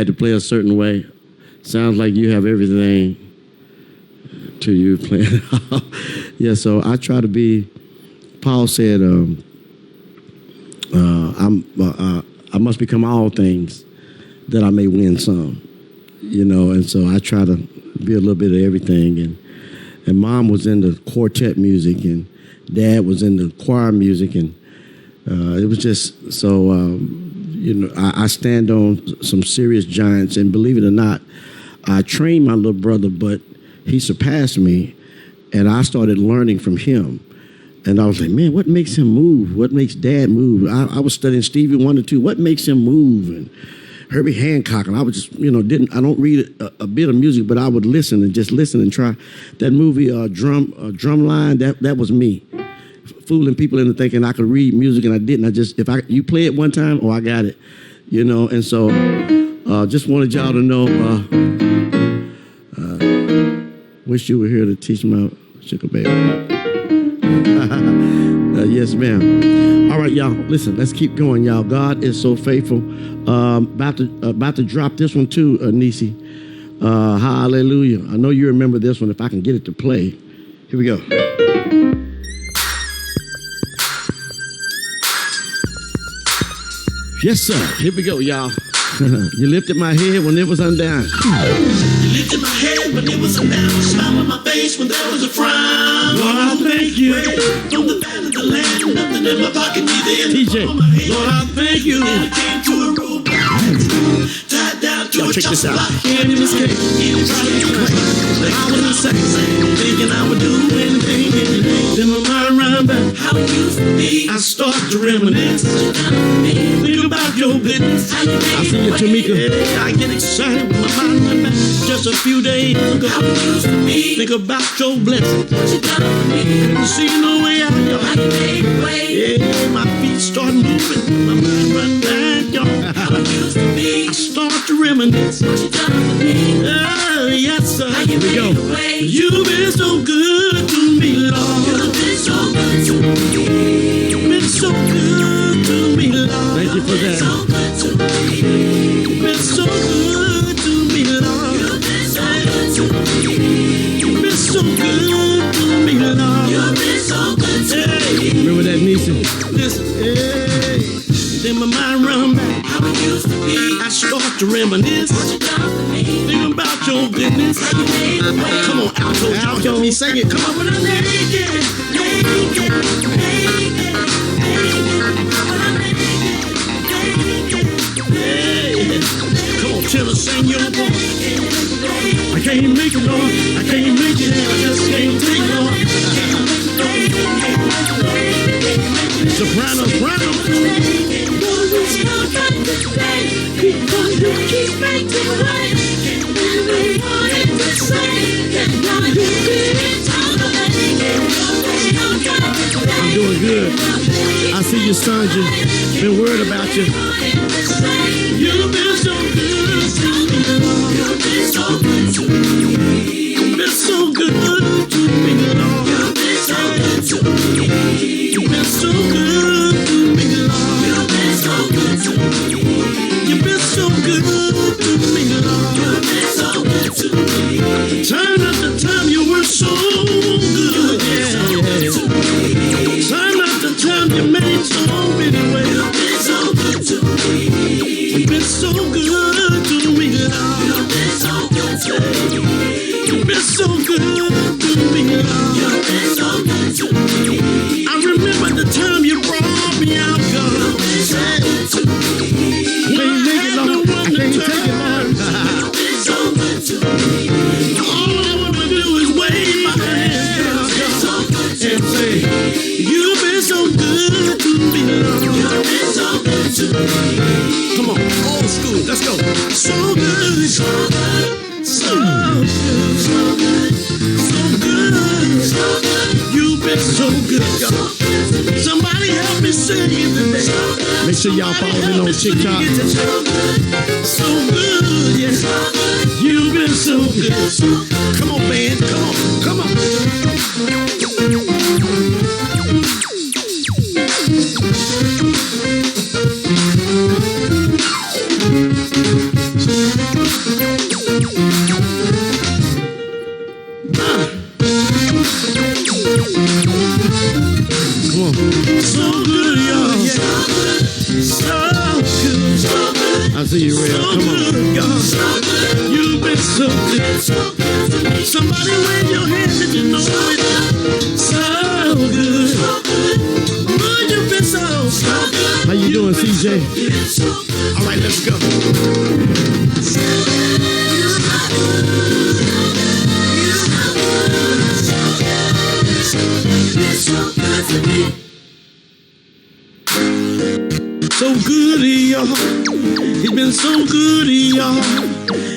Had to play a certain way. Sounds like you have everything to you playing. Yeah, so I try to be. Paul said, I must become all things that I may win some, you know, and so I try to be a little bit of everything. And Mom was into quartet music, and Dad was into choir music, and it was just so, you know, I stand on some serious giants, and believe it or not, I trained my little brother, but he surpassed me, and I started learning from him. And I was like, man, what makes him move? What makes Dad move? I was studying Stevie Wonder too. What makes him move? And Herbie Hancock. And I was just, you know, I don't read a bit of music, but I would listen and try. That movie, Drumline, that was me. Fooling people into thinking I could read music, and I didn't. You play it one time, I got it. You know, and so just wanted y'all to know, wish you were here to teach my sugar baby. Yes, ma'am. All right, y'all. Listen, let's keep going, y'all. God is so faithful. About to drop this one too, Nisi. Hallelujah. I know you remember this one. If I can get it to play, here we go. Yes, sir. Here we go, y'all. You lifted my head when it was undone. You lifted my head when it was undone. Smile on my face when there was a frown. Lord, I thank you. From the land of the land, nothing in my pocket, neither in TJ, my head. Lord, I thank you. And I came to a rope, tied down to Y'all a check this out. Can't escape. I was insane, thinking I would do anything. Then my mind ran back how it used to be. I start to reminisce. Think about your goodness. I see you, Tamika. Yeah, I get excited when my mind ran back just a few days ago. How it used to be. Think about your blessings. What you done for me. You see no way out, y'all. How you made a way. Yeah, my feet start moving. My mind run back, y'all. How it used to be. I start to reminisce. What you done for me. Yes, sir. How you Here we go. You've been so good to me, Lord. You've been so good to me. You've been so good to me, Lord. Thank you for that. So good to me. You've been so good to me, Lord. You've been so good to me. You've been so good to me, Lord. You've been so good to me. Remember that, Nisi? Listen, hey. Then my mind run back how it used to be. I start to reminisce. What you done for me. Think about your goodness. How you made a way. Come on, alto, help me sing it. Come on, when I'm naked, naked, naked, naked. Come on, tell us, sing your voice. I can't make it, Lord. I can't make it. I just can't take it, Lord. Soprano, soprano. Because you keep making way. Every morning the same. And now you've been I'm doing good. I see your sons. You've been worried about you. You've been so good to me. You've been so good to me. You've been so good to me, Lord. You've been so good to me. You've been so good to me, Lord. You've been so good to me. You've been so good to me, Lord. You've been so good to me. Time after time you were so good. Time after time you made so many ways. You've been so good to me. You've been so good to me, Lord. You've been so good to me. You've been so good to me, Lord. You've been so good to me. I remember the time you brought me out, God. You've been so good to me. Can't make it, Lord. I can't take it, Lord. You've been so good to me. All I want to do is wave my hands, God, and say, you've been so good to me, Lord. You've been so good to me. Come on, old school, let's go. So good, so good, so good, so good, so good, so good. You've been so good, God. Somebody help me sing it today. Make sure y'all follow me on TikTok. So good, yes. You've been so good. Come on, man. Come on. Come on. good, God. You've been so good. Somebody wave your hands if you know it. So good. Oh, you've been so good. How you doing, CJ? All right, let's go. So good, y'all. He's been so good, y'all.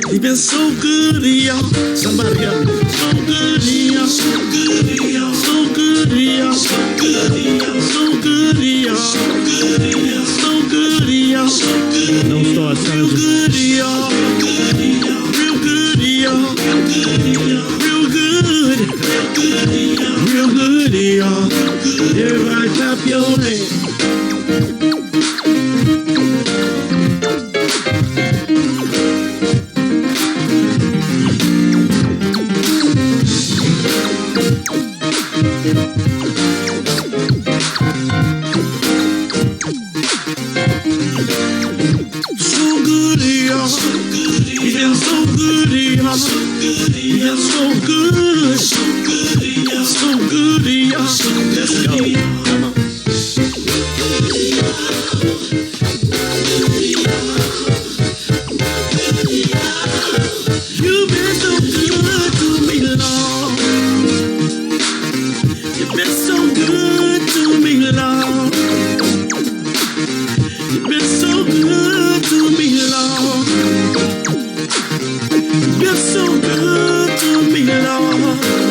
He's been so good, y'all. Somebody help me. So good, y'all. So good, y'all. So good, y'all. So good, y'all. So good, y'all. So good, y'all. So good, y'all. So good. Don't start Real sounding. good, y'all. Real good, y'all. Real good. Real good, y'all. Everybody clap your hands. So good, y'all. He's been so good, y'all. He's been so good. So good, y'all. Let's go. Come on. You've been so good to me, Lord. You've been so good to me, Lord. You've been so good to me, Lord. You've been so good to me, Lord.